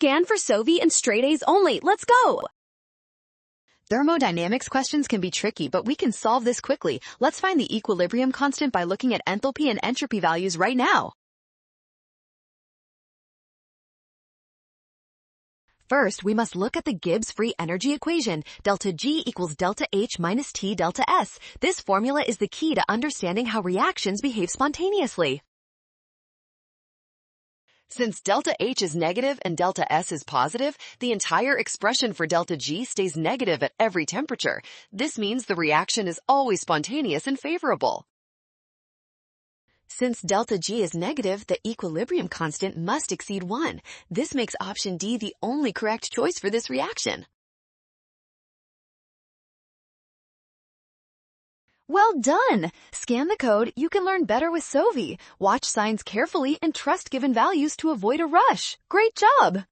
Scan for Sovi and straight A's only. Let's go! Thermodynamics questions can be tricky, but we can solve this quickly. Let's find the equilibrium constant by looking at enthalpy and entropy values right now. First, we must look at the Gibbs free energy equation. Delta G equals delta H minus T delta S. This formula is the key to understanding how reactions behave spontaneously. Since delta H is negative and delta S is positive, the entire expression for delta G stays negative at every temperature. This means the reaction is always spontaneous and favorable. Since delta G is negative, the equilibrium constant must exceed 1. This makes option D the only correct choice for this reaction. Well done! Scan the code. You can learn better with Sovi. Watch signs carefully and trust given values to avoid a rush. Great job!